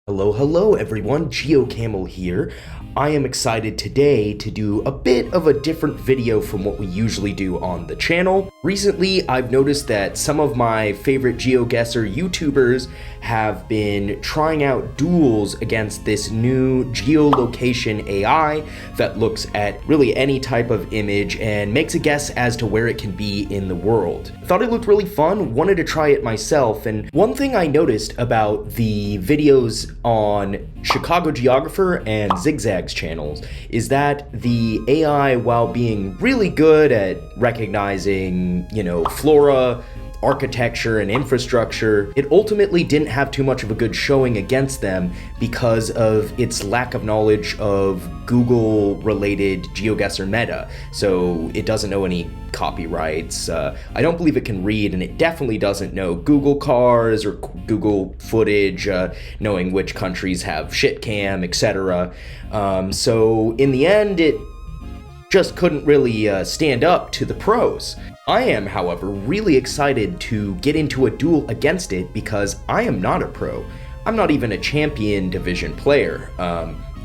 Hello everyone, GeoCamel here. I am excited today to do a bit of a different video from what we usually do on the channel. Recently, I've noticed that some of my favorite GeoGuessr YouTubers have been trying out duels against this new geolocation AI that looks at really any type of image and makes a guess as to where it can be in the world. Thought it looked really fun, wanted to try it myself, and one thing I noticed about the videos on Chicago Geographer and Zigzag's channels is that the AI, while being really good at recognizing, flora, architecture, and infrastructure, it ultimately didn't have too much of a good showing against them because of its lack of knowledge of Google-related GeoGuessr meta. So it doesn't know any copyrights. I don't believe it can read, and it definitely doesn't know Google cars or Google footage, knowing which countries have shitcam, etc. So in the end, it just couldn't really stand up to the pros. I am, however, really excited to get into a duel against it because I am not a pro. I'm not even a champion division player.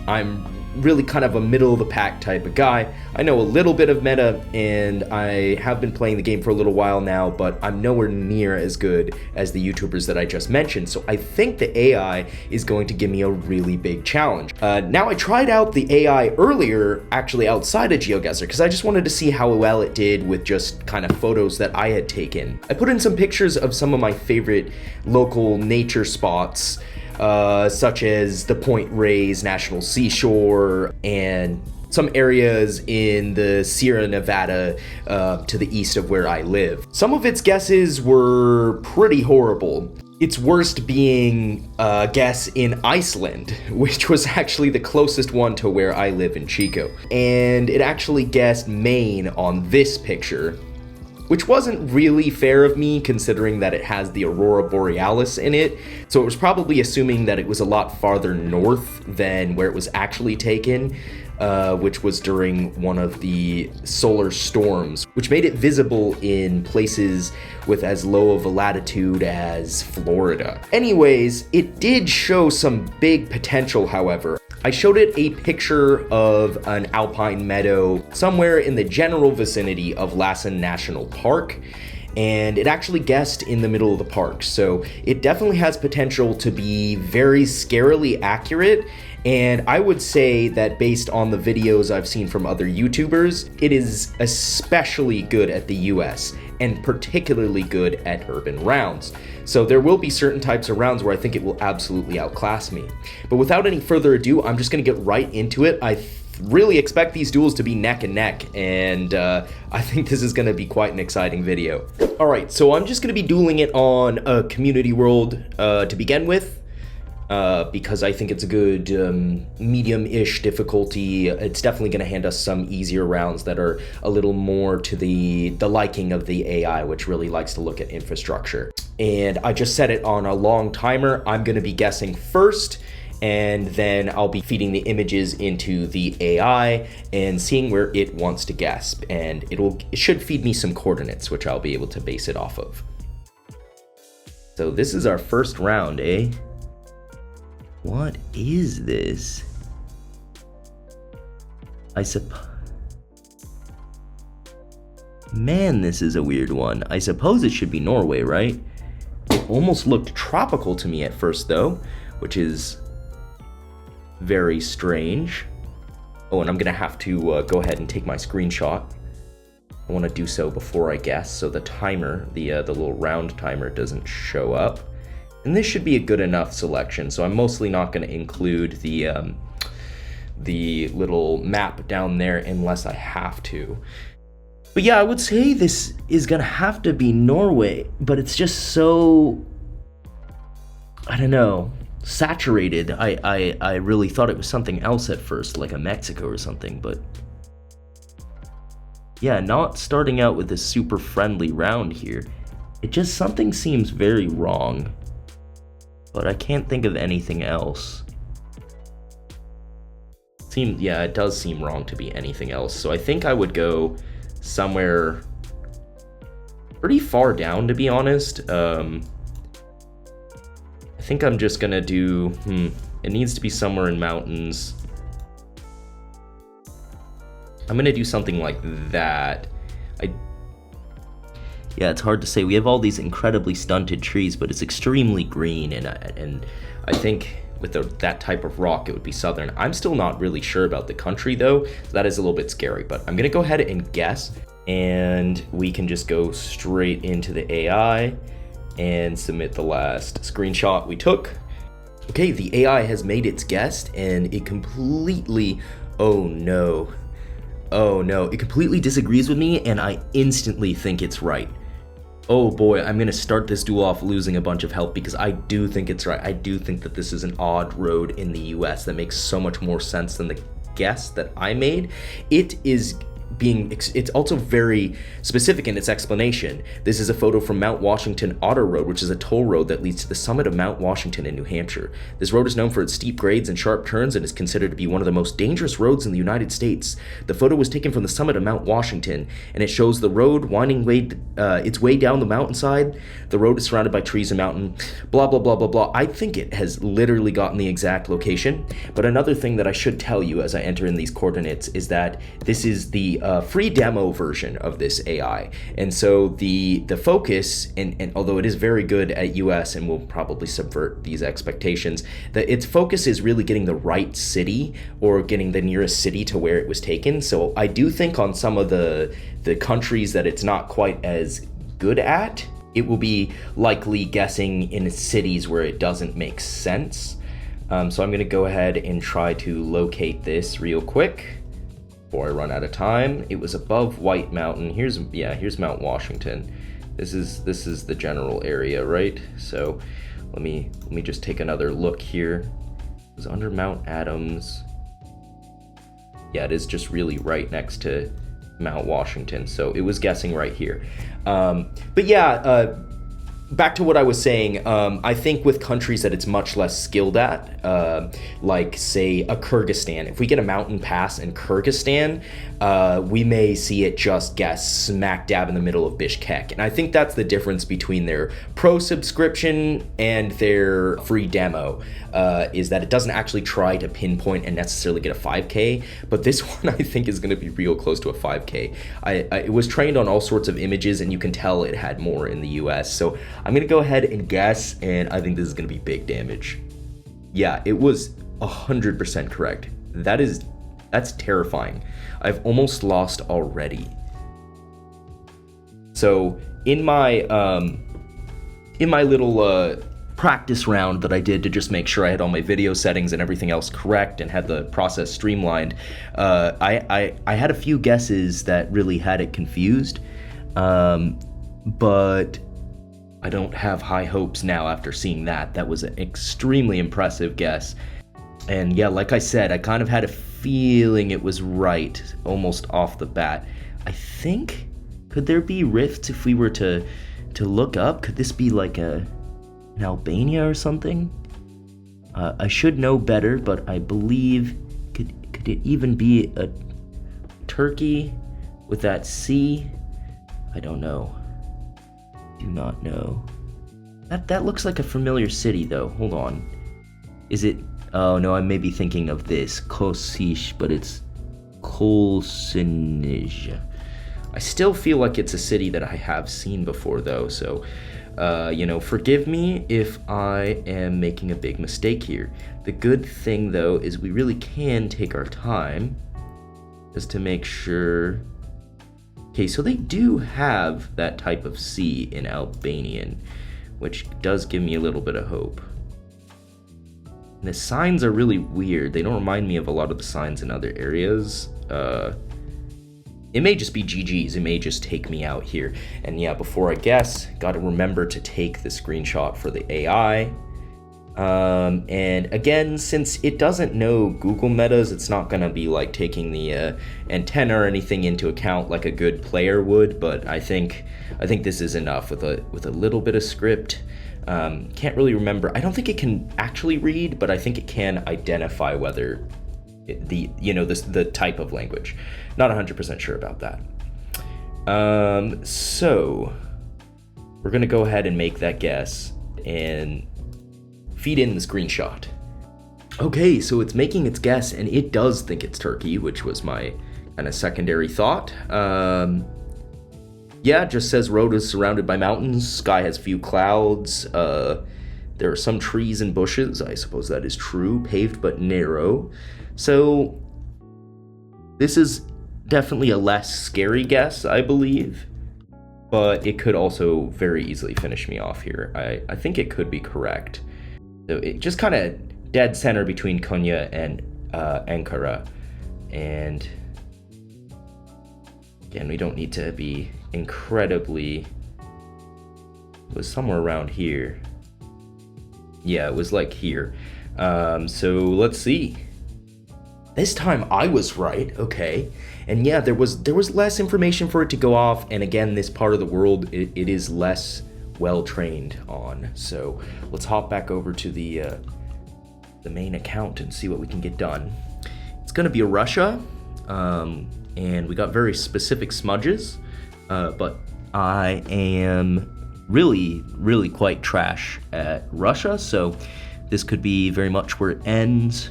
I'm really kind of a middle-of-the-pack type of guy. I know a little bit of meta, and I have been playing the game for a little while now, but I'm nowhere near as good as the YouTubers that I just mentioned, so I think the AI is going to give me a really big challenge. Now, I tried out the AI earlier, actually outside of GeoGuessr, because I just wanted to see how well it did with just kind of photos that I had taken. I put in some pictures of some of my favorite local nature spots, such as the Point Reyes National Seashore and some areas in the Sierra Nevada to the east of where I live. Some of its guesses were pretty horrible. Its worst being a guess in Iceland, which was actually the closest one to where I live in Chico. And it actually guessed Maine on this picture, which wasn't really fair of me considering that it has the Aurora Borealis in it, so it was probably assuming that it was a lot farther north than where it was actually taken, which was during one of the solar storms, which made it visible in places with as low of a latitude as Florida. Anyways, it did show some big potential, however. I showed it a picture of an alpine meadow somewhere in the general vicinity of Lassen National Park, and it actually guessed in the middle of the park. So it definitely has potential to be very scarily accurate, and I would say that based on the videos I've seen from other YouTubers, it is especially good at the US, and particularly good at urban rounds. So there will be certain types of rounds where I think it will absolutely outclass me. But without any further ado, I'm just gonna get right into it. I really expect these duels to be neck and neck, and I think this is gonna be quite an exciting video. All right, so I'm just gonna be dueling it on a community world to begin with, because I think it's a good medium-ish difficulty. It's definitely going to hand us some easier rounds that are a little more to the liking of the AI, which really likes to look at infrastructure. And I just set it on a long timer. I'm going to be guessing first, and then I'll be feeding the images into the AI and seeing where it wants to guess. And it should feed me some coordinates, which I'll be able to base it off of. So this is our first round, eh? What is this? Man, this is a weird one. I suppose it should be Norway, right? It almost looked tropical to me at first, though, which is very strange. Oh, and I'm gonna have to go ahead and take my screenshot. I want to do so before I guess, so the timer, the little round timer, doesn't show up. And this should be a good enough selection, so I'm mostly not going to include the little map down there unless I have to. But yeah, I would say this is going to have to be Norway, but it's just so, I don't know, saturated. I really thought it was something else at first, like a Mexico or something, but yeah, not starting out with a super friendly round here. It just, something seems very wrong. But I can't think of anything else. Yeah, it does seem wrong to be anything else. So I think I would go somewhere pretty far down, to be honest. I think I'm just gonna do, It needs to be somewhere in mountains. I'm gonna do something like that. Yeah, it's hard to say. We have all these incredibly stunted trees, but it's extremely green, and I think with that type of rock, it would be southern. I'm still not really sure about the country though, so that is a little bit scary, but I'm gonna go ahead and guess, and we can just go straight into the AI and submit the last screenshot we took. Okay, the AI has made its guess, and it completely, oh no, it completely disagrees with me, and I instantly think it's right. Oh boy, I'm gonna start this duel off losing a bunch of health because I do think it's right. I do think that this is an odd road in the US that makes so much more sense than the guess that I made. It's also very specific in its explanation. This is a photo from Mount Washington Auto Road, which is a toll road that leads to the summit of Mount Washington in New Hampshire. This road is known for its steep grades and sharp turns and is considered to be one of the most dangerous roads in the United States. The photo was taken from the summit of Mount Washington, and it shows the road winding its way down the mountainside. The road is surrounded by trees and mountain, blah, blah, blah, blah, blah. I think it has literally gotten the exact location, but another thing that I should tell you as I enter in these coordinates is that this is the free demo version of this AI, and so the focus, and although it is very good at US and will probably subvert these expectations, that its focus is really getting the right city or getting the nearest city to where it was taken. So I do think on some of the countries that it's not quite as good at, it will be likely guessing in cities where it doesn't make sense. So I'm going to go ahead and try to locate this real quick before I run out of time. It was above White Mountain. Here's Mount Washington. This is the general area, right? So let me just take another look here. It was under Mount Adams. Yeah, it is just really right next to Mount Washington. So it was guessing right here. But yeah, back to what I was saying, I think with countries that it's much less skilled at, like say a Kyrgyzstan, if we get a mountain pass in Kyrgyzstan, we may see it just guess smack dab in the middle of Bishkek. And I think that's the difference between their pro subscription and their free demo, is that it doesn't actually try to pinpoint and necessarily get a 5K, but this one I think is going to be real close to a 5K. It was trained on all sorts of images, and you can tell it had more in the US. So I'm going to go ahead and guess, and I think this is going to be big damage. Yeah, it was 100% correct. That's terrifying. I've almost lost already. So in my little practice round that I did to just make sure I had all my video settings and everything else correct and had the process streamlined, I had a few guesses that really had it confused, but I don't have high hopes now after seeing that. That was an extremely impressive guess. And yeah, like I said, I kind of had a feeling it was right almost off the bat. I think, could there be rifts if we were to look up? Could this be like in Albania or something? I should know better, but I believe, could it even be a Turkey with that sea? I don't know. Do not know. That looks like a familiar city though. Hold on. Is it? Oh no, I may be thinking of this Kosish, but it's Kolsinij. I still feel like it's a city that I have seen before though, so forgive me if I am making a big mistake here. The good thing though is we really can take our time just to make sure. Okay, so they do have that type of C in Albanian, which does give me a little bit of hope. And the signs are really weird. They don't remind me of a lot of the signs in other areas. It may just be GG's. It may just take me out here. And yeah, before I guess, gotta remember to take the screenshot for the AI. And again, since it doesn't know Google metas, it's not gonna be like taking the antenna or anything into account like a good player would. But I think this is enough with a little bit of script. Can't really remember. I don't think it can actually read, but I think it can identify whether the type of language. Not 100% sure about that. So we're gonna go ahead and make that guess and feed in the screenshot. Okay, so it's making its guess, and it does think it's Turkey, which was my kind of secondary thought. Yeah, it just says road is surrounded by mountains, sky has few clouds, there are some trees and bushes, I suppose that is true, paved but narrow. So this is definitely a less scary guess, I believe, but it could also very easily finish me off here. I think it could be correct. So it just kind of dead center between Konya and Ankara, and again, we don't need to be incredibly... It was somewhere around here. Yeah, it was like here. So let's see. This time I was right, okay. And yeah, there was less information for it to go off, and again, this part of the world, it is less well trained on. So let's hop back over to the main account and see what we can get done. It's gonna be a Russia, and we got very specific smudges, but I am really quite trash at Russia, so this could be very much where it ends.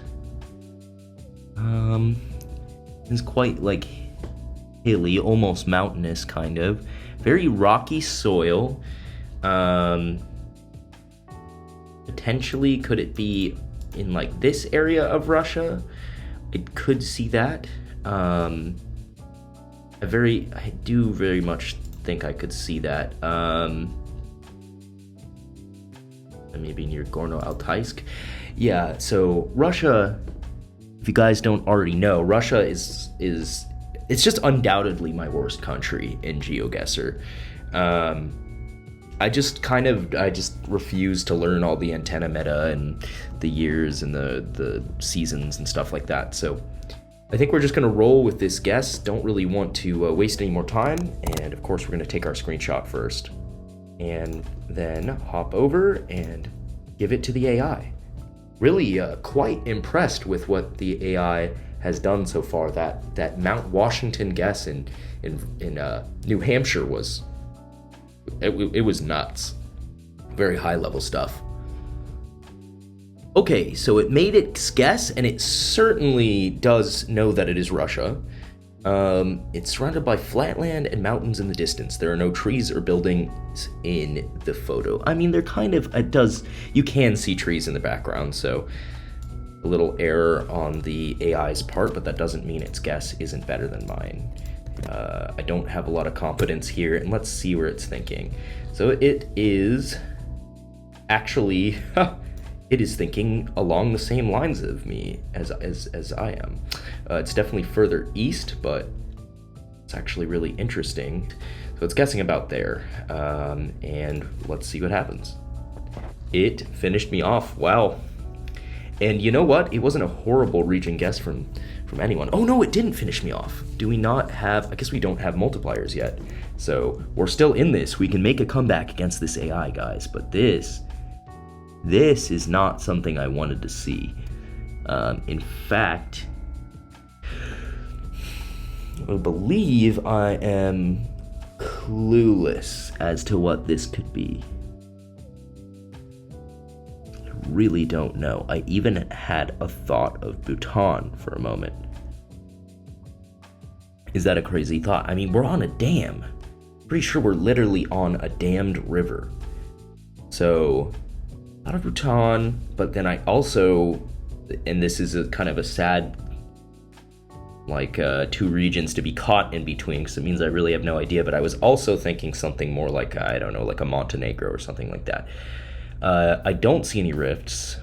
It's quite like hilly, almost mountainous kind of. Very rocky soil. Potentially, could it be in like this area of Russia? It could see that. I do very much think I could see that. Maybe near Gorno-Altaysk. Yeah, so Russia, if you guys don't already know, Russia is it's just undoubtedly my worst country in GeoGuessr. I just refuse to learn all the antenna meta and the years and the seasons and stuff like that. So I think we're just gonna roll with this guess. Don't really want to waste any more time. And of course, we're gonna take our screenshot first and then hop over and give it to the AI. Really quite impressed with what the AI has done so far. That Mount Washington guess in New Hampshire was it was nuts. Very high level stuff. Okay, so it made its guess, and it certainly does know that it is Russia. It's surrounded by flatland and mountains in the distance. There are no trees or buildings in the photo. I mean, they're kind of, you can see trees in the background, so a little error on the AI's part, but that doesn't mean its guess isn't better than mine. I don't have a lot of confidence here, and let's see where it's thinking. So it is actually, it is thinking along the same lines of me as I am. It's definitely further east, but it's actually really interesting. So it's guessing about there, and let's see what happens. It finished me off. Wow. And you know what? It wasn't a horrible region guess from anyone. Oh no, it didn't finish me off. Do we not have, I guess we don't have multipliers yet. So we're still in this. We can make a comeback against this AI, guys, but this is not something I wanted to see. In fact, I believe I am clueless as to what this could be. I really don't know. I even had a thought of Bhutan for a moment. Is that a crazy thought? I mean, we're on a dam. Pretty sure we're literally on a dammed river. So, out of Bhutan, but then I also, and this is a kind of a sad, like, two regions to be caught in between, because it means I really have no idea, but I was also thinking something more like, I don't know, like a Montenegro or something like that. I don't see any rifts.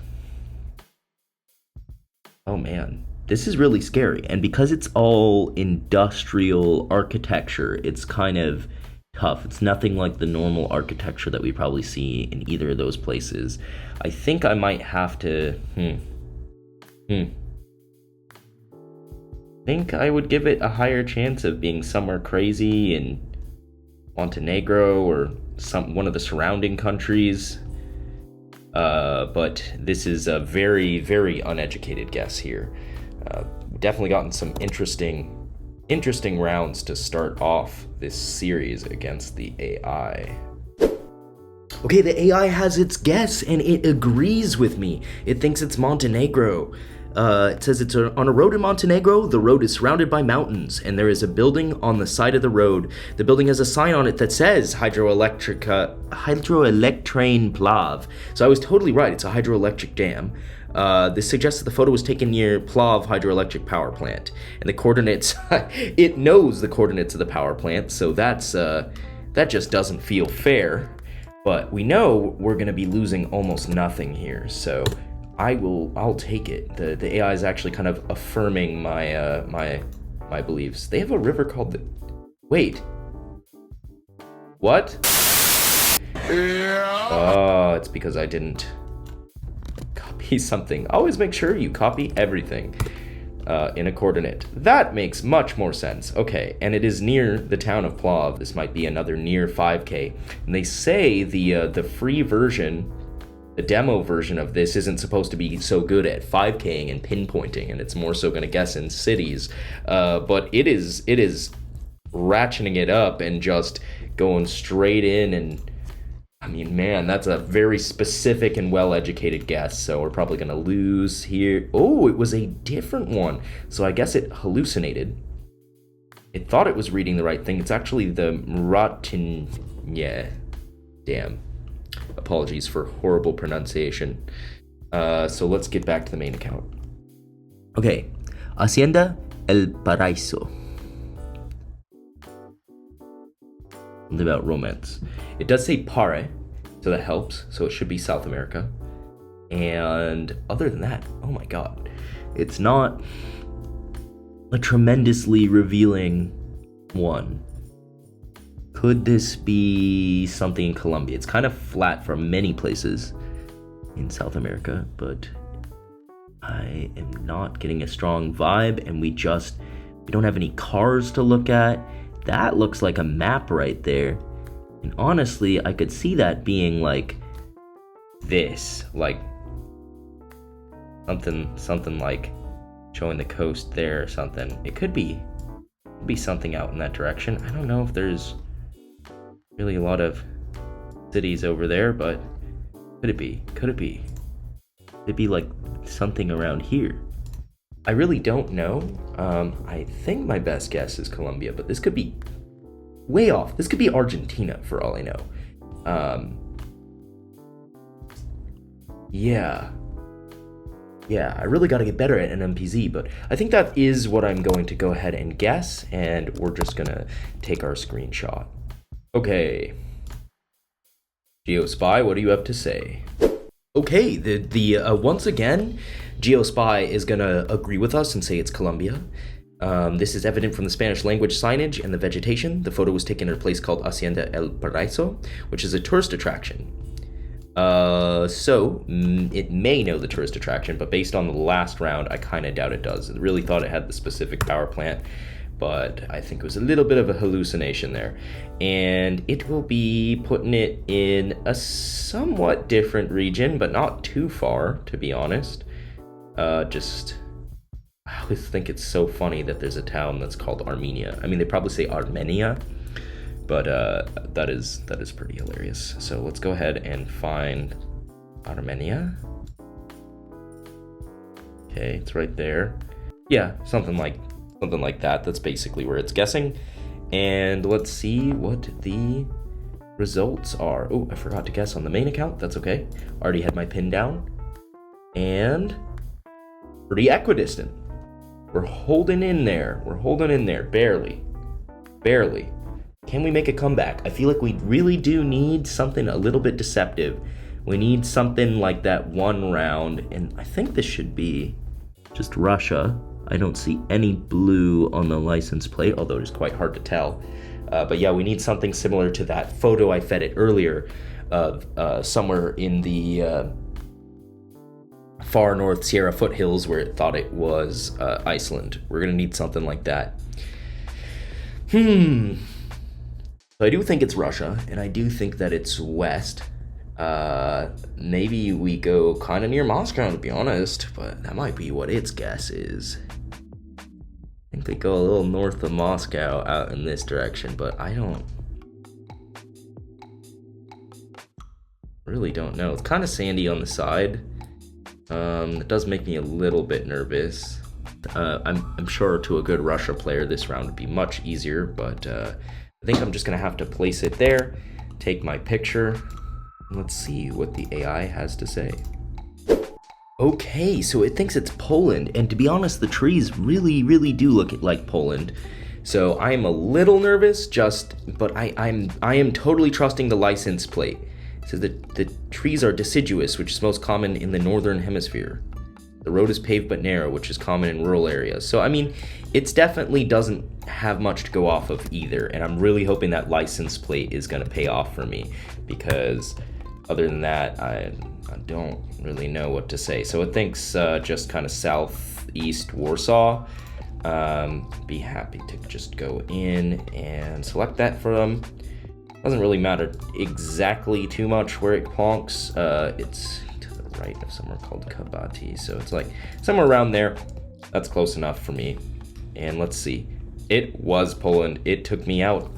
Oh man, this is really scary, and because it's all industrial architecture, it's kind of tough. It's nothing like the normal architecture that we probably see in either of those places. I think I might have to, I think I would give it a higher chance of being somewhere crazy in Montenegro or one of the surrounding countries. But this is a very, very uneducated guess here. Definitely gotten some interesting rounds to start off this series against the AI. Okay, the AI has its guess, and it agrees with me. It thinks it's Montenegro. It says it's on a road in Montenegro. The road is surrounded by mountains, and there is a building on the side of the road. The building has a sign on it that says Hydroelectrane Plav. So I was totally right. It's a hydroelectric dam. This suggests that the photo was taken near Plav hydroelectric power plant, and the coordinates. It knows the coordinates of the power plant, so that just doesn't feel fair. But we know we're gonna be losing almost nothing here, so I'll take it. The AI is actually kind of affirming my my beliefs. They have a river called the... Wait. What? Oh, it's because I didn't copy something. Always make sure you copy everything in a coordinate. That makes much more sense. Okay, and it is near the town of Plav. This might be another near 5K. And they say the free version, the demo version of this isn't supposed to be so good at 5K'ing and pinpointing, and it's more so going to guess in cities. But it is ratcheting it up and just going straight in, and I mean, man, that's a very specific and well-educated guess, so we're probably going to lose here. Oh, it was a different one. So I guess it hallucinated. It thought it was reading the right thing. It's actually the Mratin... Yeah. Damn. Apologies for horrible pronunciation. So let's get back to the main account. Okay. Hacienda El Paraíso. Something about romance. It does say Pare, so that helps. So it should be South America. And other than that, oh my god, it's not a tremendously revealing one. Could this be something in Colombia? It's kind of flat from many places in South America, but I am not getting a strong vibe, and we don't have any cars to look at. That looks like a map right there. And honestly, I could see that being like this, like something like showing the coast there or something. It could be something out in that direction. I don't know if there's really a lot of cities over there, but could it be? Could it be? Could it be like something around here? I really don't know. I think my best guess is Colombia, but this could be way off. This could be Argentina for all I know. Yeah, I really got to get better at NMPZ, but I think that is what I'm going to go ahead and guess, and we're just gonna take our screenshot. Okay. GeoSpy, what do you have to say? Okay, the once again, GeoSpy is gonna agree with us and say it's Colombia. This is evident from the Spanish language signage and the vegetation. The photo was taken at a place called Hacienda El Paraíso, which is a tourist attraction. So it may know the tourist attraction, but based on the last round, I kind of doubt it does. I really thought it had the specific power plant, but I think it was a little bit of a hallucination there. And it will be putting it in a somewhat different region, but not too far, to be honest. I always think it's so funny that there's a town that's called Armenia. I mean, they probably say Armenia, but that is pretty hilarious. So let's go ahead and find Armenia. Okay, it's right there. Yeah, something like that. That's basically where it's guessing. And let's see what the results are. Oh, I forgot to guess on the main account. That's okay. Already had my pin down. And pretty equidistant. We're holding in there. Barely. Can we make a comeback? I feel like we really do need something a little bit deceptive. We need something like that one round, and I think this should be just Russia. I don't see any blue on the license plate, although it's quite hard to tell. But yeah, we need something similar to that photo I fed it earlier of somewhere in the far north Sierra foothills where it thought it was Iceland. We're gonna need something like that. So I do think it's Russia, and I do think that it's west. Maybe we go kind of near Moscow, to be honest, but that might be what its guess is. I think they go a little north of Moscow out in this direction, but I don't... Really don't know. It's kind of sandy on the side. It does make me a little bit nervous. I'm sure to a good Russia player this round would be much easier, but I think I'm just gonna have to place it there, take my picture. Let's see what the AI has to say. Okay, so it thinks it's Poland, and to be honest, the trees really do look like Poland. So I am a little nervous, but I am totally trusting the license plate. It says that the trees are deciduous, which is most common in the northern hemisphere. The road is paved but narrow, which is common in rural areas. So I mean, it definitely doesn't have much to go off of either, and I'm really hoping that license plate is going to pay off for me, because other than that, I don't really know what to say. So it thinks just kind of southeast Warsaw. Be happy to just go in and select that from. Doesn't really matter exactly too much where it plonks. It's to the right of somewhere called Kabati, so it's like somewhere around there. That's close enough for me. And let's see. It was Poland. It took me out.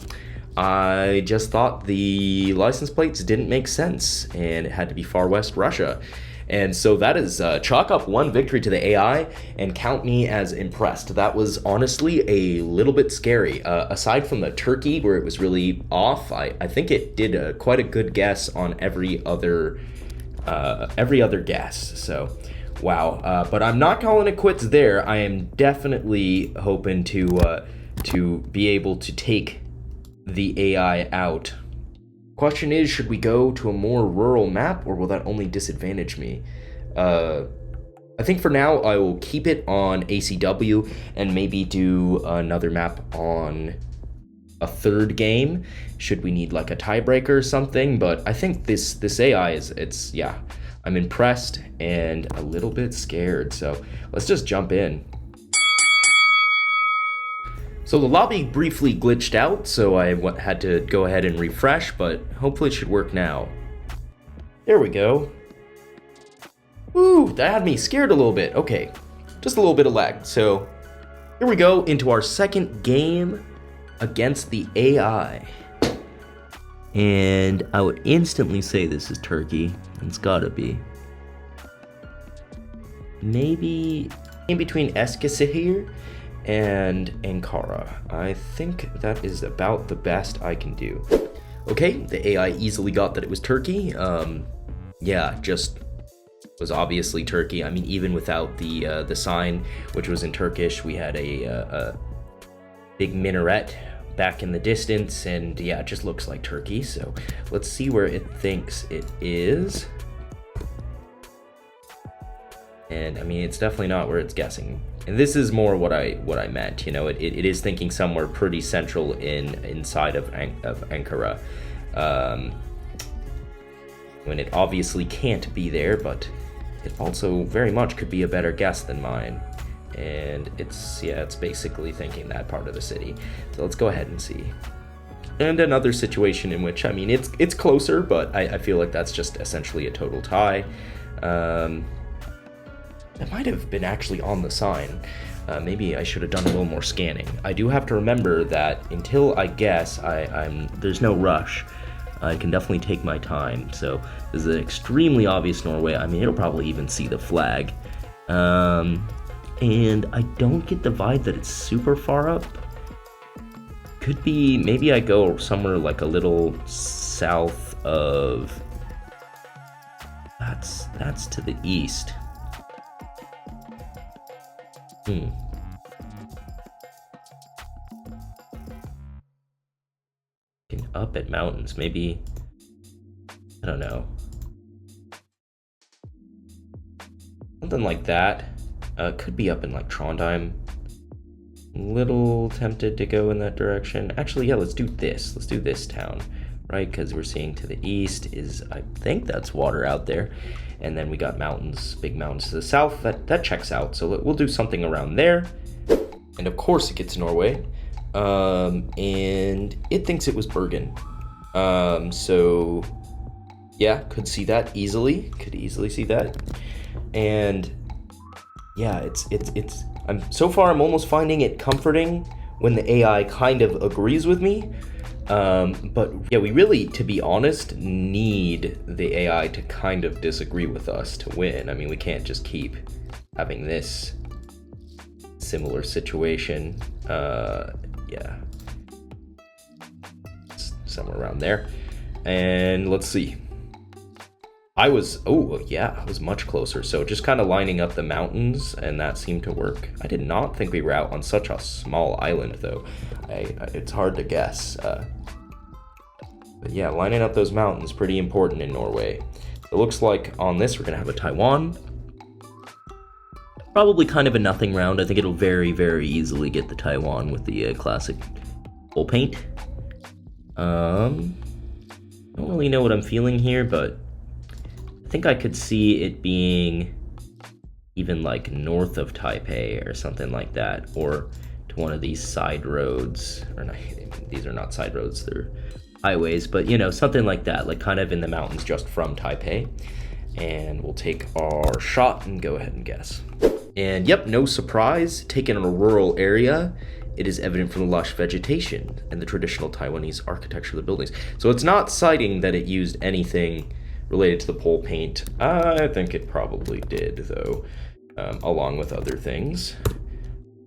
I just thought the license plates didn't make sense, and it had to be far west Russia. And so that is chalk up one victory to the AI and count me as impressed. That was honestly a little bit scary. Aside from the Turkey, where it was really off, I think it did quite a good guess on every other guess. So, wow. But I'm not calling it quits there. I am definitely hoping to be able to take the AI out. Question is, should we go to a more rural map, or will that only disadvantage me? I think for now I will keep it on ACW and maybe do another map on a third game should we need like a tiebreaker or something. But I think this AI yeah, I'm impressed and a little bit scared, so let's just jump in. So the lobby briefly glitched out, so I had to go ahead and refresh, but hopefully it should work now. There we go. Woo, that had me scared a little bit. Okay, just a little bit of lag. So here we go into our second game against the AI. And I would instantly say this is Turkey. It's gotta be. Maybe in between Eskişehir and Ankara. I think that is about the best I can do. Okay, the AI easily got that it was Turkey. Yeah, just was obviously Turkey. I mean, even without the sign, which was in Turkish, we had a big minaret back in the distance, and yeah, it just looks like Turkey. So let's see where it thinks it is. And I mean, it's definitely not where it's guessing. And this is more what I meant, you know, it is thinking somewhere pretty central inside of Ankara. When it obviously can't be there, but it also very much could be a better guess than mine. And it's basically thinking that part of the city. So let's go ahead and see. And another situation in which, I mean, it's closer, but I feel like that's just essentially a total tie. It might have been actually on the sign. Maybe I should have done a little more scanning. I do have to remember that until I guess, there's no rush. I can definitely take my time. So this is an extremely obvious Norway. I mean, it'll probably even see the flag. And I don't get the vibe that it's super far up. Could be, maybe I go somewhere like a little south of, that's to the east. Up at mountains, maybe, I don't know. Something like that. Could be up in like Trondheim. Little tempted to go in that direction. Actually, yeah, let's do this. Let's do this town, right? Because we're seeing to the east is, I think that's water out there. And then we got mountains, big mountains to the south. That checks out. So we'll do something around there. And of course it gets Norway. And it thinks it was Bergen. So yeah, could see that easily. Could easily see that. And yeah, so far I'm almost finding it comforting when the AI kind of agrees with me. But yeah, we really, to be honest, need the AI to kind of disagree with us to win. I mean, we can't just keep having this similar situation. Yeah, somewhere around there. And let's see. Oh yeah, I was much closer. So just kind of lining up the mountains, and that seemed to work. I did not think we were out on such a small island, though. It's hard to guess. But yeah, lining up those mountains, pretty important in Norway. It looks like on this, we're gonna have a Taiwan. Probably kind of a nothing round. I think it'll very, very easily get the Taiwan with the classic full paint. Don't really know what I'm feeling here, but I think I could see it being even like north of Taipei or something like that, or to one of these side roads, or not, these are not side roads, they're highways, but you know, something like that, like kind of in the mountains just from Taipei. And we'll take our shot and go ahead and guess. And yep, no surprise, taken in a rural area. It is evident from the lush vegetation and the traditional Taiwanese architecture of the buildings. So it's not citing that it used anything related to the pole paint. I think it probably did, though, along with other things.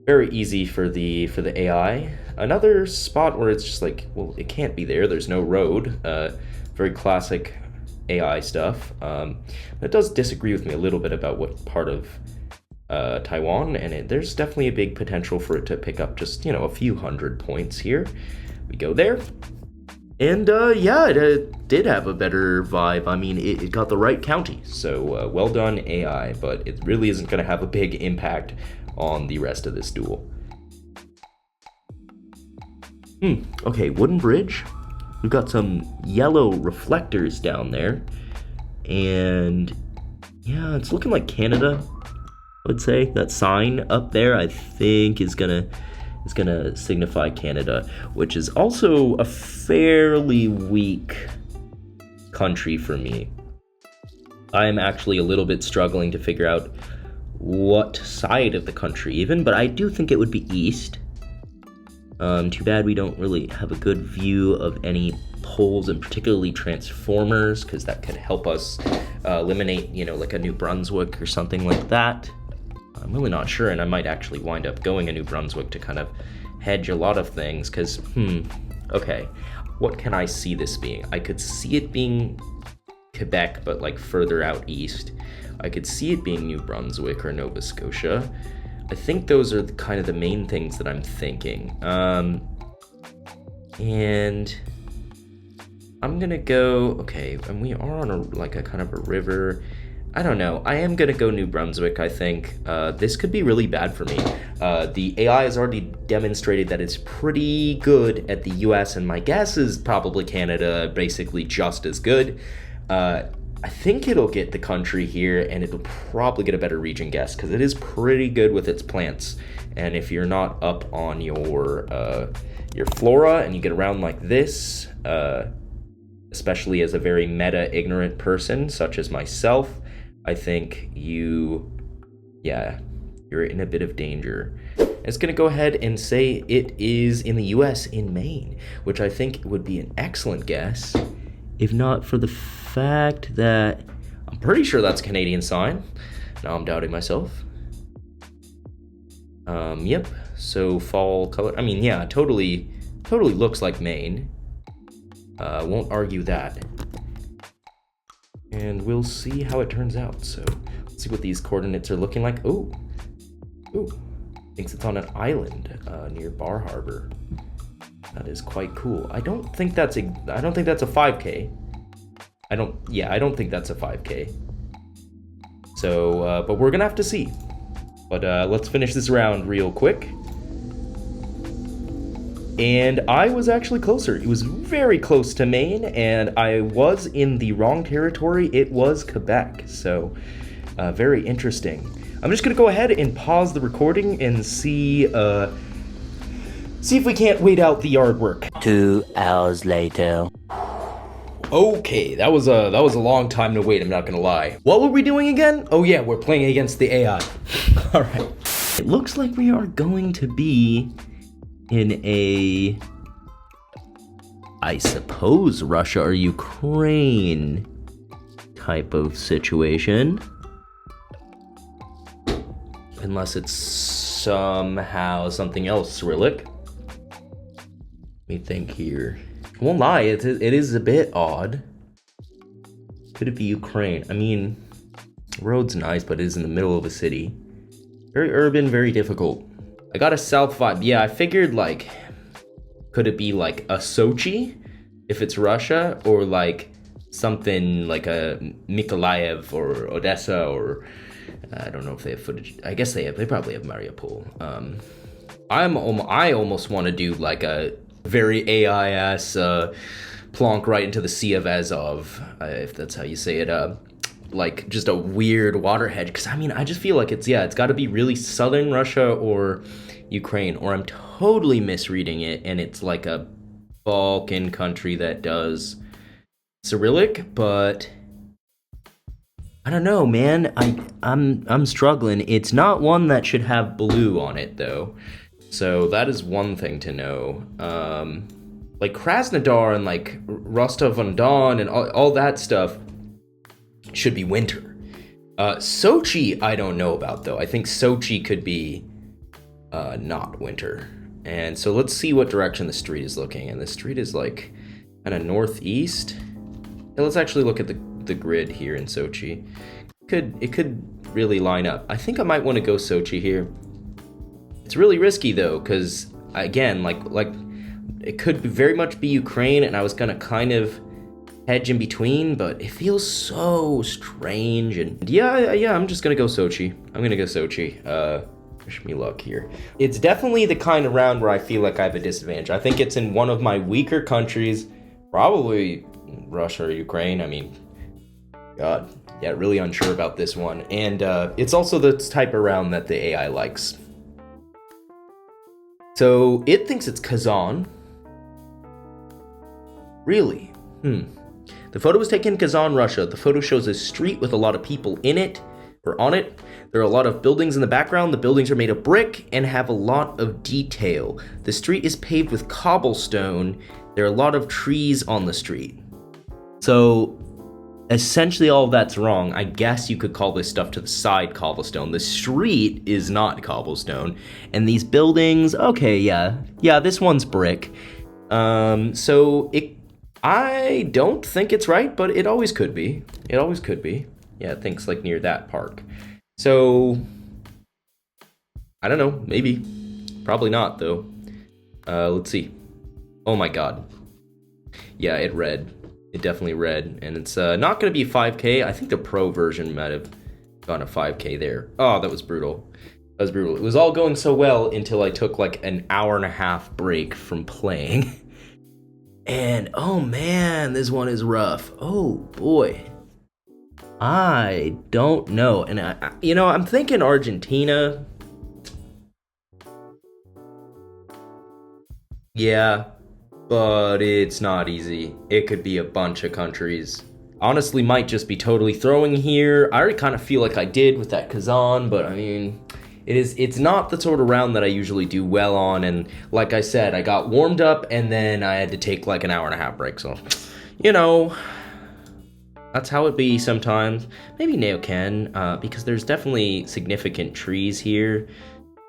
Very easy for the AI. Another spot where it's just like, well, it can't be there. There's no road. Very classic AI stuff. It does disagree with me a little bit about what part of Taiwan, and there's definitely a big potential for it to pick up just, you know, a few hundred points here. We go there. And yeah, it did have a better vibe. I mean, it got the right county, so well done AI, but it really isn't going to have a big impact on the rest of this duel. Okay, wooden bridge. We've got some yellow reflectors down there, and yeah, it's looking like Canada, I'd say. That sign up there, I think, is gonna signify Canada, which is also a fairly weak country for me. I am actually a little bit struggling to figure out what side of the country even, but I do think it would be east. Too bad we don't really have a good view of any poles, and particularly transformers, because that could help us eliminate, you know, like a New Brunswick or something like that. I'm really not sure, and I might actually wind up going a New Brunswick to kind of hedge a lot of things, because, okay, what can I see this being? I could see it being Quebec, but like further out east. I could see it being New Brunswick or Nova Scotia. I think those are kind of the main things that I'm thinking. And I'm gonna go, okay, and we are on a kind of a river. I don't know. I am gonna go New Brunswick, I think. This could be really bad for me. The AI has already demonstrated that it's pretty good at the US, and my guess is probably Canada, basically just as good. I think it'll get the country here, and it'll probably get a better region guess, because it is pretty good with its plants. And if you're not up on your flora, and you get around like this, especially as a very meta-ignorant person, such as myself, I think you're in a bit of danger. It's gonna go ahead and say it is in the US, in Maine, which I think would be an excellent guess, if not for the fact that I'm pretty sure that's a Canadian sign. Now I'm doubting myself. Yep, so fall color, I mean, yeah, totally looks like Maine. Won't argue that. And we'll see how it turns out. So let's see what these coordinates are looking like. Ooh, thinks it's on an island near Bar Harbor. That is quite cool. I don't think that's a 5K. I don't think that's a 5K. So, but we're gonna have to see. But let's finish this round real quick. And I was actually closer. It was very close to Maine, and I was in the wrong territory. It was Quebec, so very interesting. I'm just gonna go ahead and pause the recording and see if we can't wait out the yard work. 2 hours later. Okay, that was a long time to wait, I'm not gonna lie. What were we doing again? Oh yeah, we're playing against the AI. All right. It looks like we are going to be in a I suppose Russia or Ukraine type of situation. Unless it's somehow something else, Cyrillic. Let me think here. I won't lie, it is a bit odd. Could it be Ukraine? I mean, the road's nice, but it is in the middle of a city. Very urban, very difficult. I got a south vibe. Yeah, I figured, like, could it be like a Sochi, if it's Russia, or like something like a Mykolaiv or Odessa, or I don't know if they have footage. I guess they have. They probably have Mariupol. I almost want to do like a very AIS plonk right into the Sea of Azov, if that's how you say it. Like just a weird water hedge, because I mean I just feel like it's got to be really southern Russia or Ukraine, or I'm totally misreading it and it's like a Balkan country that does Cyrillic, but I don't know, man. I'm struggling. It's not one that should have blue on it though, so that is one thing to know. Like Krasnodar and like Rostov-on-Don and all that stuff should be winter. Sochi, I don't know about though. I think Sochi could be not winter. And so let's see what direction the street is looking. And the street is like kind of northeast. Yeah, let's actually look at the grid here in Sochi. It could really line up. I think I might want to go Sochi here. It's really risky though, because again, like it could very much be Ukraine, and I was gonna kind of hedge in between, but it feels so strange. And yeah, I'm just gonna go Sochi. I'm gonna go Sochi. Wish me luck here. It's definitely the kind of round where I feel like I have a disadvantage. I think it's in one of my weaker countries, probably Russia or Ukraine. I mean, God, yeah, really unsure about this one. And it's also the type of round that the AI likes. So it thinks it's Kazan. Really? The photo was taken in Kazan, Russia. The photo shows a street with a lot of people in it, or on it. There are a lot of buildings in the background. The buildings are made of brick and have a lot of detail. The street is paved with cobblestone. There are a lot of trees on the street. So essentially all of that's wrong. I guess you could call this stuff to the side cobblestone. The street is not cobblestone. And these buildings, okay, yeah, this one's brick. So I don't think it's right, but it always could be. It always could be. Yeah, it thinks like near that park. So I don't know, maybe. Probably not though. Let's see. Oh my God. Yeah, it read. It definitely read, and it's not going to be 5K. I think the pro version might have gone to 5K there. Oh, that was brutal. That was brutal. It was all going so well until I took like an hour and a half break from playing. And oh man, this one is rough. Oh boy. I don't know. And I'm thinking Argentina. Yeah. But it's not easy. It could be a bunch of countries. Honestly, might just be totally throwing here. I already kind of feel like I did with that Kazan, but I mean, it's not the sort of round that I usually do well on. And like I said, I got warmed up and then I had to take like an hour and a half break. So, that's how it be sometimes. Maybe Neoken, because there's definitely significant trees here.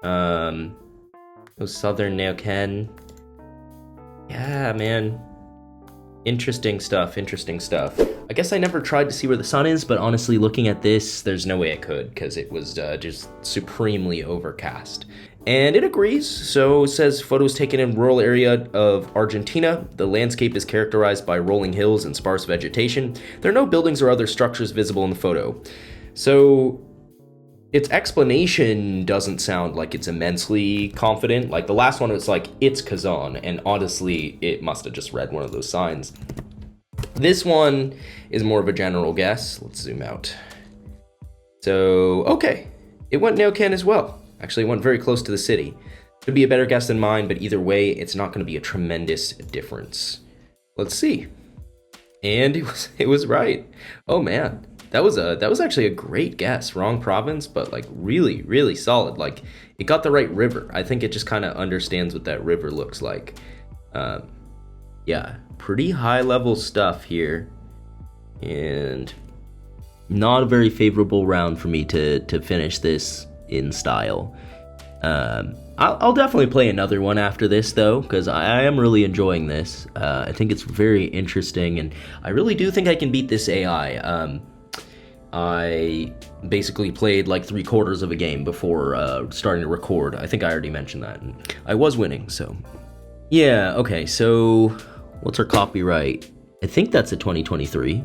Those southern Neoken. Yeah, man. Interesting stuff. I guess I never tried to see where the sun is, but honestly, looking at this, there's no way I could, because it was just supremely overcast. And it agrees, so it says photos taken in rural area of Argentina. The landscape is characterized by rolling hills and sparse vegetation. There are no buildings or other structures visible in the photo. So its explanation doesn't sound like it's immensely confident. Like the last one, it's like, it's Kazan, and honestly, it must have just read one of those signs. This one is more of a general guess. Let's zoom out. So, okay, it went Neoken as well. Actually, it went very close to the city. Could be a better guess than mine, but either way, it's not going to be a tremendous difference. Let's see. And it was right. Oh man. That was actually a great guess. Wrong province, but like really, really solid. Like it got the right river. I think it just kind of understands what that river looks like. Yeah, pretty high level stuff here. And not a very favorable round for me to finish this in style. I'll definitely play another one after this, though, because I am really enjoying this. I think it's very interesting, and I really do think I can beat this AI. I basically played like 3/4 of a game before starting to record. I think I already mentioned that. And I was winning, so... Yeah, okay, so what's our copyright? I think that's a 2023.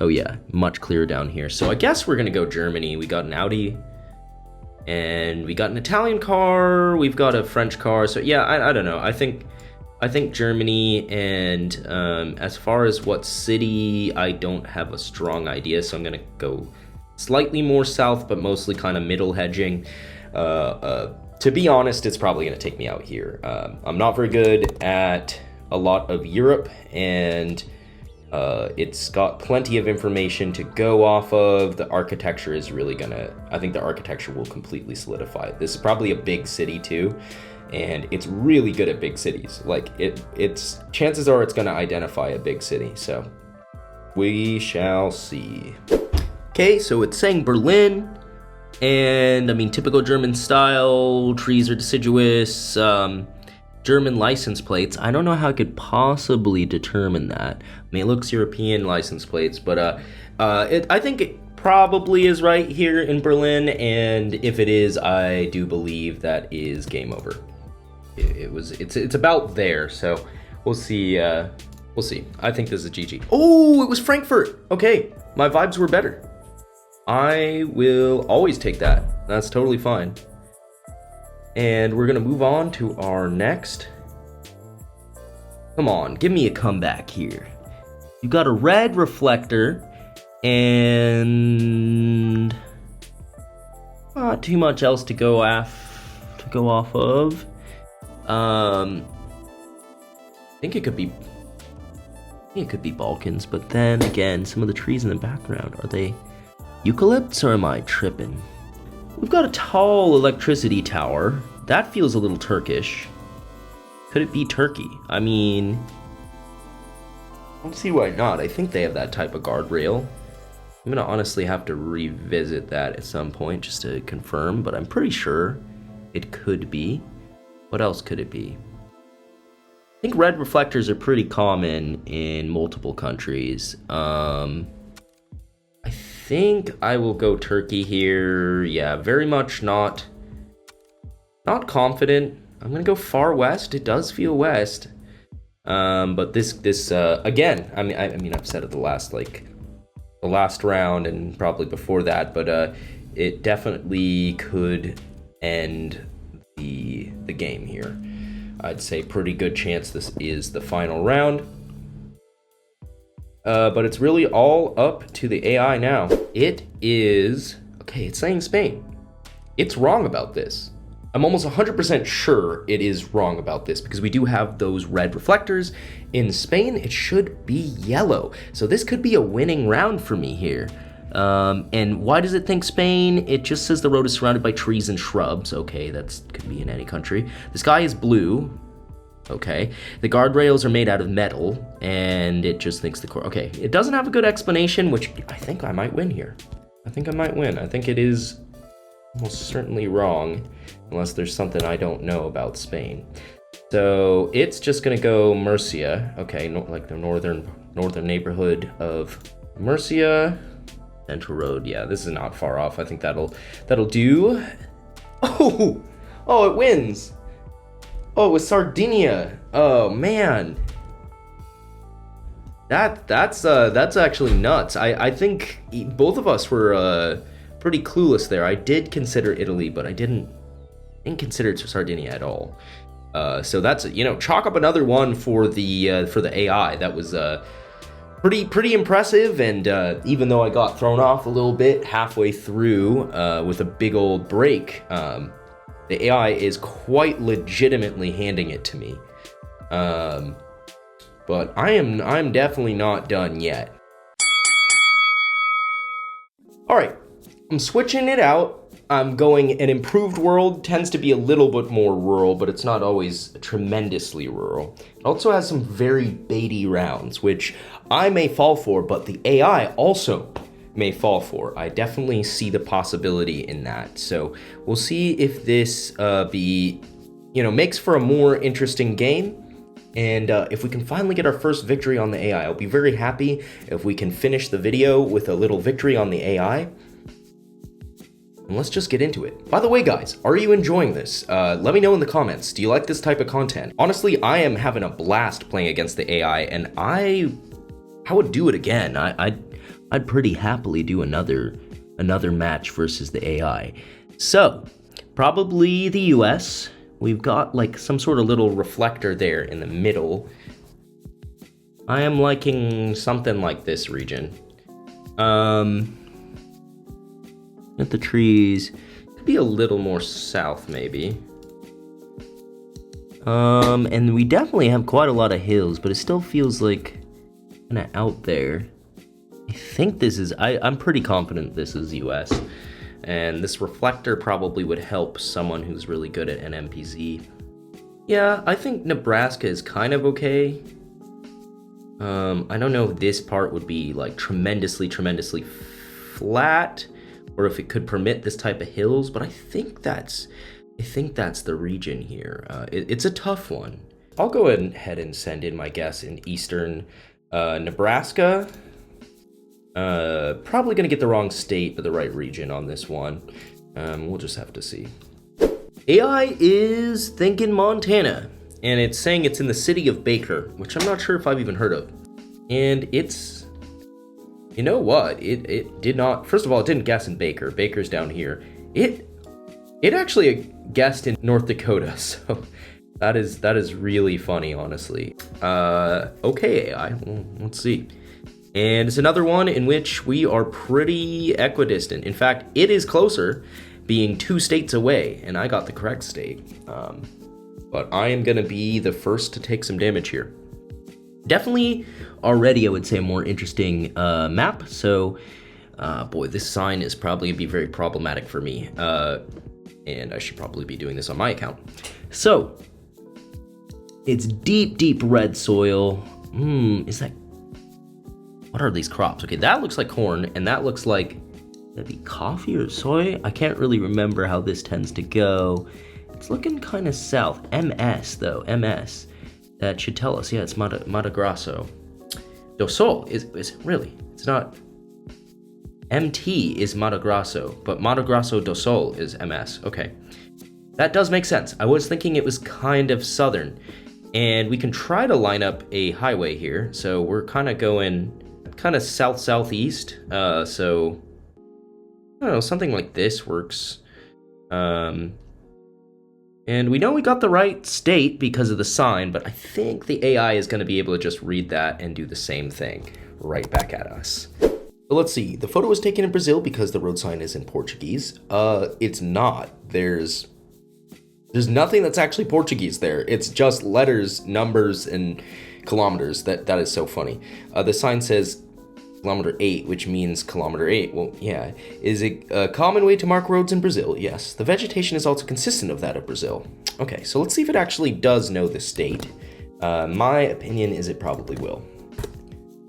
Oh yeah, much clearer down here. So I guess we're gonna go Germany. We got an Audi, and we got an Italian car, we've got a French car. So yeah, I don't know. I think Germany, and as far as what city, I don't have a strong idea, so I'm gonna go slightly more south, but mostly kind of middle hedging. To be honest, it's probably gonna take me out here. I'm not very good at a lot of Europe, and it's got plenty of information to go off of. The architecture is really I think the architecture will completely solidify it. This is probably a big city too, and it's really good at big cities. Like it's chances are it's gonna identify a big city, so we shall see. Okay, so it's saying Berlin, and I mean, typical German style, trees are deciduous, German license plates. I don't know how I could possibly determine that. I mean, it looks European license plates, but I think it probably is right here in Berlin, and if it is, I do believe that is game over. It's about there, so we'll see. We'll see. I think this is GG. Oh, it was Frankfurt. Okay, my vibes were better. I will always take that. That's totally fine. And we're gonna move on to our next. Come on, give me a comeback here. You got a red reflector and not too much else to go off of. I think it could be Balkans, but then again, some of the trees in the background, are they eucalypts or am I tripping? We've got a tall electricity tower. That feels a little Turkish. Could it be Turkey? I mean, I don't see why not. I think they have that type of guardrail. I'm gonna honestly have to revisit that at some point just to confirm, but I'm pretty sure it could be. What else could it be? I think red reflectors are pretty common in multiple countries. I think I will go Turkey here. Yeah, very much not confident. I'm gonna go far west. It does feel west. But this again, I mean I've said it the last round and probably before that, but it definitely could end the game here. I'd say pretty good chance this is the final round. But it's really all up to the AI now. It is, okay, it's saying Spain. It's wrong about this. I'm almost 100% sure it is wrong about this because we do have those red reflectors. In Spain, it should be yellow. So this could be a winning round for me here. And why does it think Spain? It just says the road is surrounded by trees and shrubs. Okay, that could be in any country. The sky is blue. Okay, the guardrails are made out of metal, and it just thinks the core. Okay, it doesn't have a good explanation, which I think I might win here. I think I might win. I think it is almost certainly wrong, unless there's something I don't know about Spain. So it's just gonna go Murcia. Okay, like the northern neighborhood of Murcia. Central Road. Yeah, this is not far off. I think that'll do. Oh, it wins. Oh, it was Sardinia. Oh man, that's actually nuts. I think both of us were pretty clueless there. I did consider Italy, but I didn't consider Sardinia at all. So that's, chalk up another one for the AI. That was pretty impressive. And even though I got thrown off a little bit halfway through with a big old break. The AI is quite legitimately handing it to me. But I'm definitely not done yet. All right, I'm switching it out I'm going an improved world, tends to be a little bit more rural, but it's not always tremendously rural. It also has some very baity rounds, which I may fall for, but the AI also may fall for. I definitely see the possibility in that. So we'll see if this makes for a more interesting game. And if we can finally get our first victory on the AI, I'll be very happy if we can finish the video with a little victory on the AI. And let's just get into it. By the way, guys, are you enjoying this? Let me know in the comments. Do you like this type of content? Honestly, I am having a blast playing against the AI, and I would do it again. I'd pretty happily do another match versus the AI. So, probably the US. We've got like some sort of little reflector there in the middle. I am liking something like this region. At the trees, could be a little more south maybe. And we definitely have quite a lot of hills, but it still feels like kind of out there. I think this is, I'm pretty confident this is US. And this reflector probably would help someone who's really good at an NPZ. Yeah, I think Nebraska is kind of okay. I don't know if this part would be like tremendously flat, or if it could permit this type of hills, but I think that's the region here. It's a tough one. I'll go ahead and send in my guess in eastern Nebraska. Probably gonna get the wrong state, but the right region on this one. We'll just have to see. AI is thinking Montana, and it's saying it's in the city of Baker, which I'm not sure if I've even heard of. And it's, you know what? It did not. First of all, it didn't guess in Baker. Baker's down here. It actually guessed in North Dakota. So that is really funny, honestly. Okay, AI. Well, let's see. And it's another one in which we are pretty equidistant. In fact, it is closer, being 2 states away, and I got the correct state. But I am gonna be the first to take some damage here. Definitely already, I would say, a more interesting map. So, boy, this sign is probably gonna be very problematic for me. And I should probably be doing this on my account. So, it's deep red soil. Is that, what are these crops? Okay, that looks like corn, and that looks like, that'd be coffee or soy? I can't really remember how this tends to go. It's looking kind of south. MS, though, MS. That should tell us, yeah, it's Mato Grosso. Do Sol is really, it's not, MT is Mato Grosso, but Mato Grosso do Sol is MS, okay. That does make sense. I was thinking it was kind of southern, and we can try to line up a highway here, so we're kind of going kind of southeast, so I don't know, something like this works. And we know we got the right state because of the sign, but I think the AI is going to be able to just read that and do the same thing right back at us. So let's see, the photo was taken in Brazil because the road sign is in Portuguese. It's not. There's nothing that's actually Portuguese there. It's just letters, numbers, and kilometers. That is so funny. The sign says kilometer 8, which means kilometer 8. Well, yeah. Is it a common way to mark roads in Brazil? Yes. The vegetation is also consistent of that of Brazil. Okay, so let's see if it actually does know the state. My opinion is it probably will.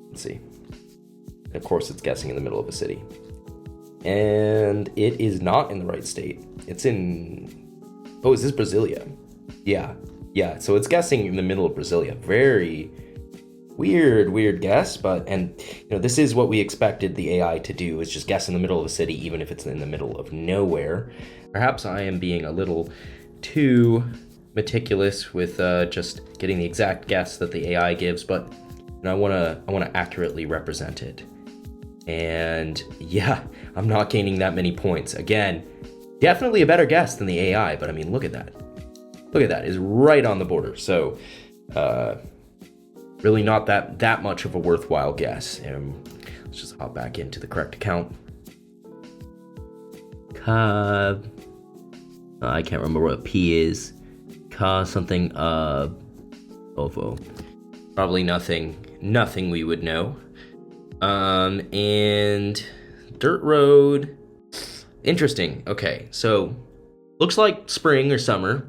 Let's see. And of course, it's guessing in the middle of a city. And it is not in the right state. It's in... Oh, is this Brasilia? Yeah. So it's guessing in the middle of Brasilia. Very... weird guess, but, and you know, this is what we expected the AI to do, is just guess in the middle of a city, even if it's in the middle of nowhere. Perhaps I am being a little too meticulous with just getting the exact guess that the AI gives, but you know, I wanna accurately represent it. And yeah, I'm not gaining that many points. Again, definitely a better guess than the AI, but I mean, look at that. Look at that, it's right on the border. So, really not that much of a worthwhile guess. Let's just hop back into the correct account. I can't remember what P is. Something, Ovo. Probably nothing we would know. And dirt road. interesting. Okay, so looks like spring or summer,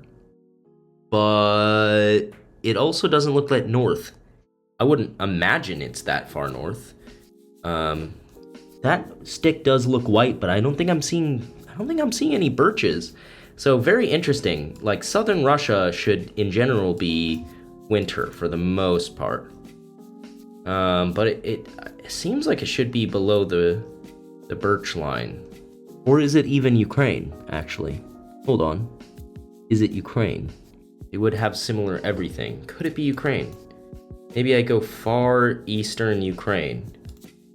but it also doesn't look like north. I wouldn't imagine it's that far north. That stick does look white, but I don't think I'm seeing any birches. So very interesting. Like southern Russia should in general be winter for the most part. But it seems like it should be below the birch line. Or is it even Ukraine, actually? Hold on. Is it Ukraine? It would have similar everything. Could it be Ukraine? Maybe I go far eastern Ukraine.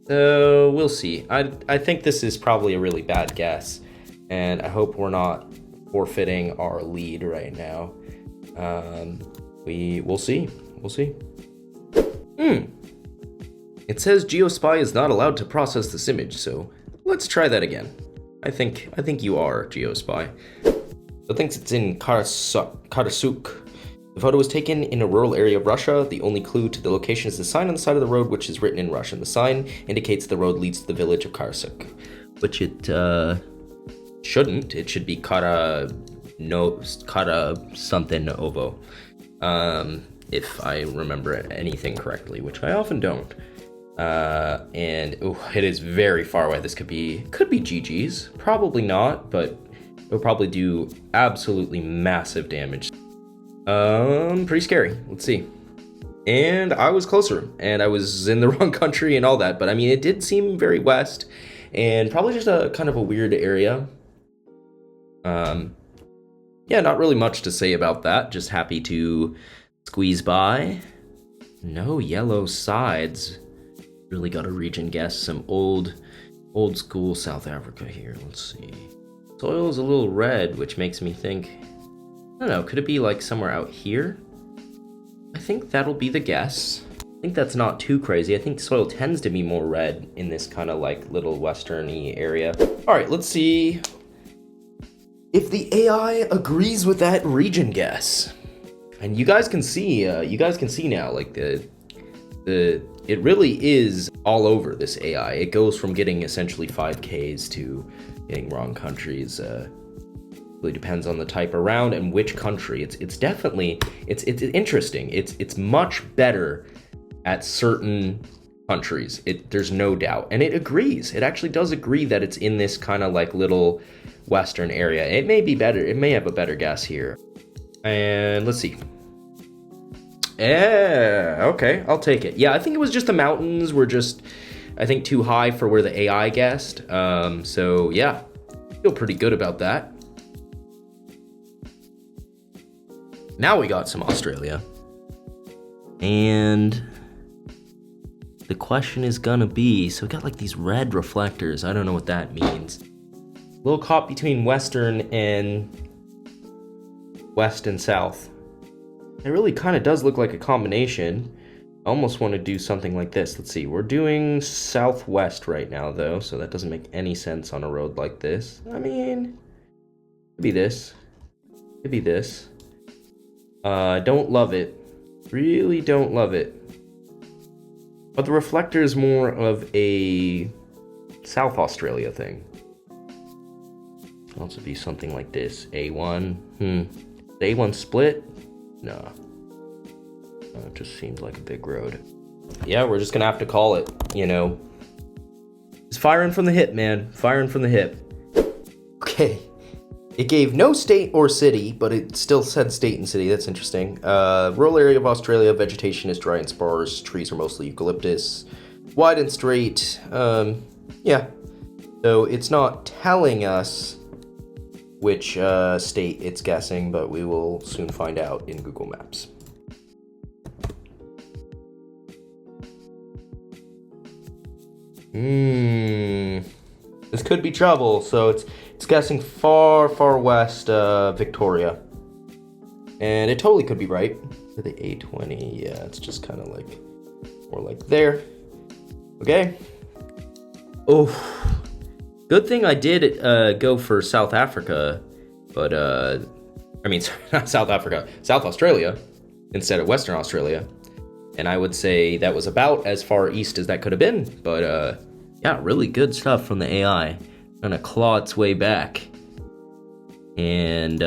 So we'll see. I think this is probably a really bad guess, and I hope we're not forfeiting our lead right now. We'll see. We'll see. It says GeoSpy is not allowed to process this image, so let's try that again. I think you are GeoSpy. So thinks it's in Karasuk. The photo was taken in a rural area of Russia. The only clue to the location is the sign on the side of the road, which is written in Russian. The sign indicates the road leads to the village of Karasuk, which it shouldn't. It should be Kara something Ovo. If I remember anything correctly, which I often don't. And it is very far away. This could be GG's. Probably not, but it'll probably do absolutely massive damage. Pretty scary. Let's see. And I was closer, and I was in the wrong country and all that, but I mean, it did seem very west, and probably just a kind of a weird area. Yeah, not really much to say about that. Just happy to squeeze by. No yellow sides. Really got a region guess. Some old school South Africa here. Let's see. Soil is a little red, which makes me think, I don't know, could it be like somewhere out here? I think that'll be the guess. I think that's not too crazy. I think soil tends to be more red in this kind of like little westerny area. All right, let's see if the AI agrees with that region guess. And you guys can see now, like it really is all over this AI. It goes from getting essentially 5Ks to getting wrong countries. Really depends on the type around and which country. It's definitely interesting. It's much better at certain countries. There's no doubt, and it agrees. It actually does agree that it's in this kind of like little western area. It may be better. It may have a better guess here. And let's see. Yeah, okay, I'll take it. Yeah, I think it was just the mountains were just, I think, too high for where the AI guessed. So yeah, feel pretty good about that. Now we got some Australia. And the question is gonna be, so we got like these red reflectors. I don't know what that means. A little caught between western and west and south. It really kind of does look like a combination. I almost want to do something like this. Let's see, we're doing southwest right now though, so that doesn't make any sense on a road like this. I mean, could be this. Could be this. Don't love it. Really don't love it. But the reflector is more of a South Australia thing. It'll also be something like this. A1. The A1 split? No. It just seems like a big road. Yeah, we're just gonna have to call it, you know. It's firing from the hip, man. Firing from the hip. Okay. It gave no state or city, but it still said state and city. That's interesting. Rural area of Australia, vegetation is dry and sparse. Trees are mostly eucalyptus. Wide and straight. Yeah. So it's not telling us which state it's guessing, but we will soon find out in Google Maps. This could be trouble. So it's guessing far west Victoria. And it totally could be right. For the A20, yeah, it's just kind of like more like there. Okay. Oh, good thing I did go for South Africa, but I mean, not South Africa, South Australia instead of Western Australia. And I would say that was about as far east as that could have been. But yeah, really good stuff from the AI. kind of claw its way back. And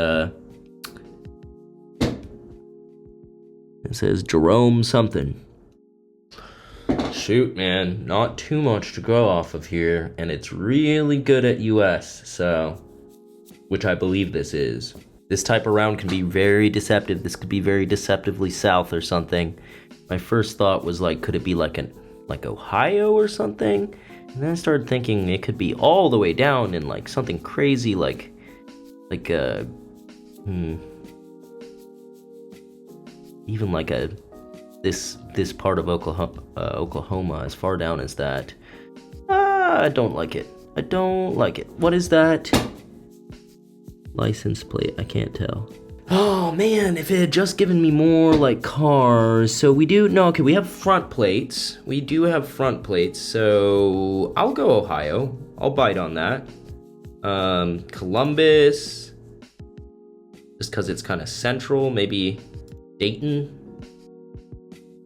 it says Jerome something. Shoot, man, not too much to go off of here, and it's really good at US, so, which I believe this is. This type of round can be very deceptive. This could be very deceptively south or something. My first thought was like, could it be like Ohio or something? And then I started thinking it could be all the way down in like something crazy even like this part of Oklahoma as far down as that. I don't like it. I don't like it. What is that? License plate, I can't tell. Oh man, if it had just given me more like cars. So we have front plates. We do have front plates, so I'll go Ohio. I'll bite on that. Columbus, just because it's kind of central. Maybe Dayton.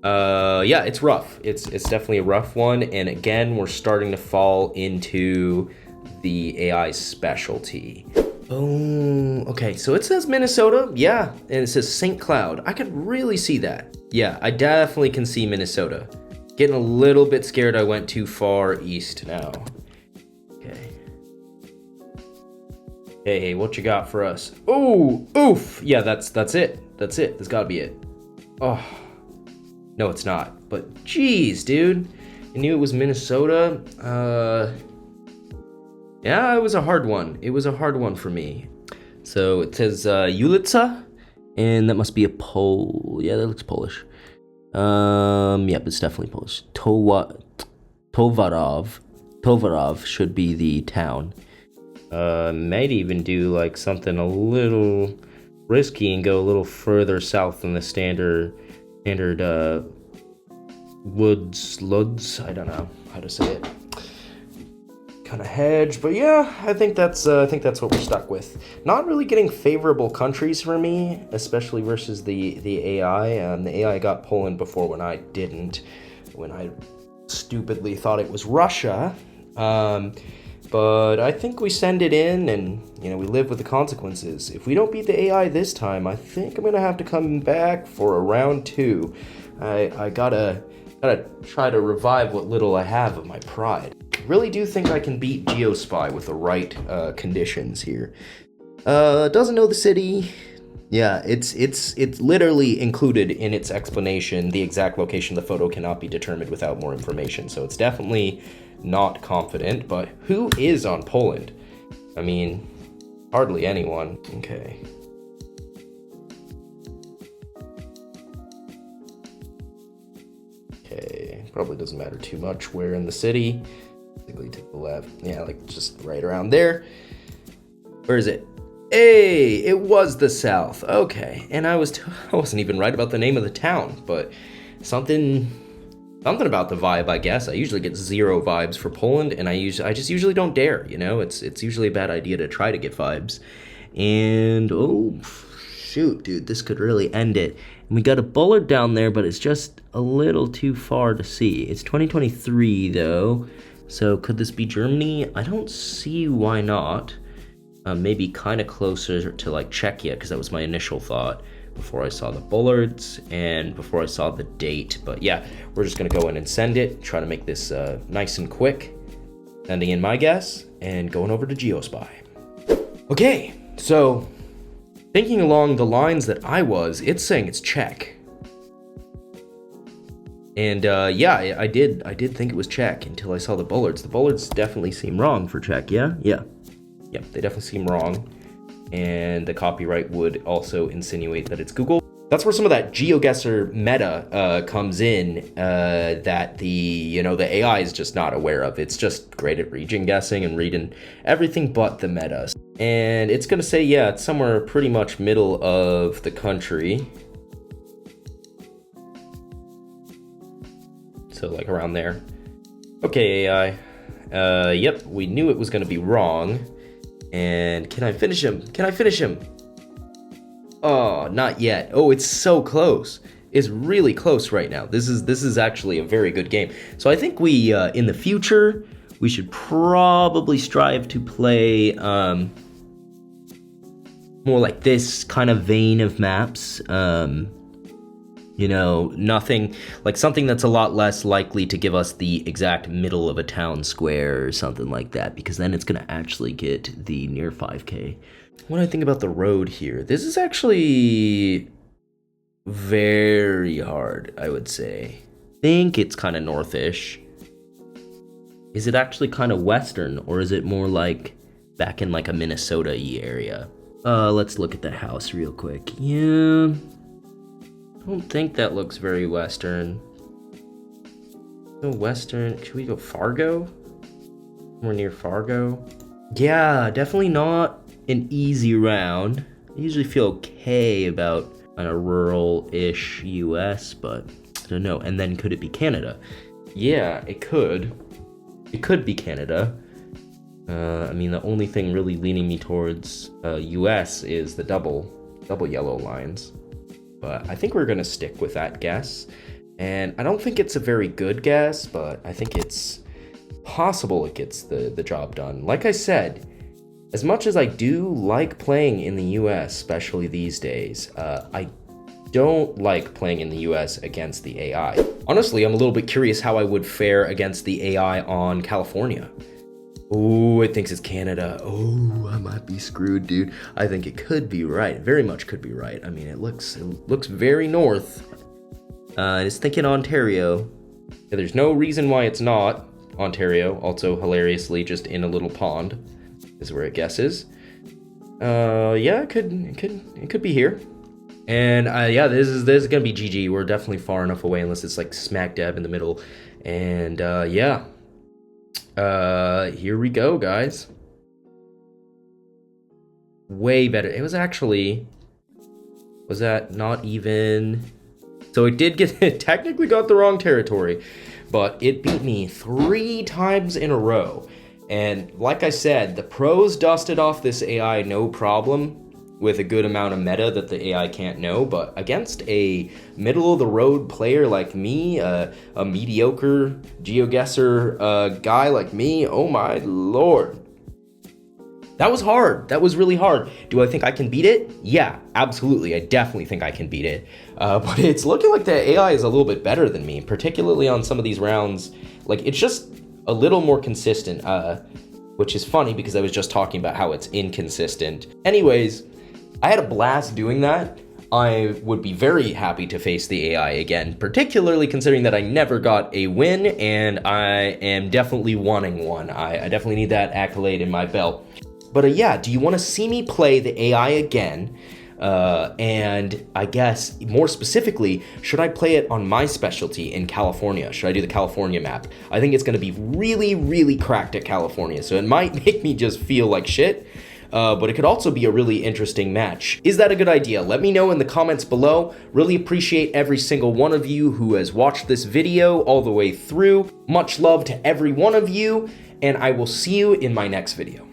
Yeah, it's rough. It's definitely a rough one. And again, we're starting to fall into the AI specialty. Oh, okay. So it says Minnesota. Yeah. And it says St. Cloud. I could really see that. Yeah, I definitely can see Minnesota. Getting a little bit scared I went too far east now. Okay. Hey, what you got for us? Oh, oof. Yeah, that's it. That's it. That's gotta be it. Oh. No, it's not. But geez, dude. I knew it was Minnesota. Yeah, it was a hard one. It was a hard one for me. So it says Ulica, and that must be a Pole. Yeah, that looks Polish. Yep, it's definitely Polish. Tovarov should be the town. Might even do like something a little risky and go a little further south than the standard Luds. I don't know how to say it. Kind of hedge, but yeah, I think that's what we're stuck with. Not really getting favorable countries for me, especially versus the AI. The AI got Poland before when I didn't, when I stupidly thought it was Russia. But I think we send it in, and we live with the consequences. If we don't beat the AI this time, I think I'm gonna have to come back for a round 2. I gotta try to revive what little I have of my pride. Really do think I can beat GeoSpy with the right conditions here. Doesn't know the city. Yeah, it's literally included in its explanation. The exact location of the photo cannot be determined without more information. So it's definitely not confident. But who is on Poland? I mean, hardly anyone. Okay. Okay, probably doesn't matter too much where in the city. Basically take the left. Yeah, like just right around there. Where is it? Hey, it was the south. Okay, and I wasn't even right about the name of the town, but something about the vibe, I guess. I usually get 0 vibes for Poland, and I just usually don't dare. It's usually a bad idea to try to get vibes. And oh shoot, dude, this could really end it. And we got a bullard down there, but it's just a little too far to see. It's 2023 though. So could this be Germany? I don't see why not. Maybe kind of closer to like Czechia, because that was my initial thought before I saw the bullards and before I saw the date. But yeah, we're just gonna go in and send it, try to make this nice and quick. Sending in my guess and going over to GeoSpy. Okay, so thinking along the lines that it's saying it's Czech. And yeah, I did think it was Czech until I saw the bullards. The bullards definitely seem wrong for Czech, yeah? Yeah. Yep, they definitely seem wrong. And the copyright would also insinuate that it's Google. That's where some of that GeoGuessr meta comes in that the AI is just not aware of. It's just great at region guessing and reading everything but the meta. And it's gonna say, yeah, it's somewhere pretty much middle of the country. So like around there. Okay, AI. Yep, we knew it was gonna be wrong. And can I finish him? Can I finish him? Oh, not yet. Oh, it's so close. It's really close right now. This is actually a very good game. So I think we in the future We should probably strive to play more like this kind of vein of maps. You know, nothing like something that's a lot less likely to give us the exact middle of a town square or something like that, because then it's gonna actually get the near 5K. What do I think about the road here? This is actually very hard, I would say. I think it's kind of northish. Is it actually kind of western, or is it more like back in like a Minnesota-y area? Let's look at the house real quick. Yeah. I don't think that looks very western. No western. Should we go Fargo? We're near Fargo. Yeah, definitely not an easy round. I usually feel okay about kind of rural-ish US, but I don't know. And then could it be Canada? Yeah, it could. It could be Canada. I mean, the only thing really leaning me towards US is the double yellow lines. But I think we're gonna stick with that guess. And I don't think it's a very good guess, but I think it's possible it gets the job done. Like I said, as much as I do like playing in the US, especially these days, I don't like playing in the US against the AI. Honestly, I'm a little bit curious how I would fare against the AI on California. Oh, it thinks it's Canada. Oh, I might be screwed, dude. I think it could be right. Very much could be right. I mean, it looks very north. It's thinking Ontario. Yeah, there's no reason why it's not Ontario. Also, hilariously, just in a little pond is where it guesses. Yeah, it could be here. And yeah, this is gonna be GG. We're definitely far enough away, unless it's like smack dab in the middle. And yeah. Here we go, guys. Way better. It was actually, was that not even? So it did get, it technically got the wrong territory, but it beat me 3 times in a row. And like I said, the pros dusted off this AI no problem with a good amount of meta that the AI can't know, but against a middle-of-the-road player like me, a mediocre GeoGuessr guy like me, oh my lord. That was hard. That was really hard. Do I think I can beat it? Yeah, absolutely. I definitely think I can beat it. But it's looking like the AI is a little bit better than me, particularly on some of these rounds. Like, it's just a little more consistent, which is funny because I was just talking about how it's inconsistent. Anyways, I had a blast doing that. I would be very happy to face the AI again, particularly considering that I never got a win, and I am definitely wanting one. I definitely need that accolade in my belt. But yeah, do you want to see me play the AI again? And I guess, more specifically, should I play it on my specialty in California? Should I do the California map? I think it's going to be really, really cracked at California, so it might make me just feel like shit. But it could also be a really interesting match. Is that a good idea? Let me know in the comments below. Really appreciate every single one of you who has watched this video all the way through. Much love to every one of you, and I will see you in my next video.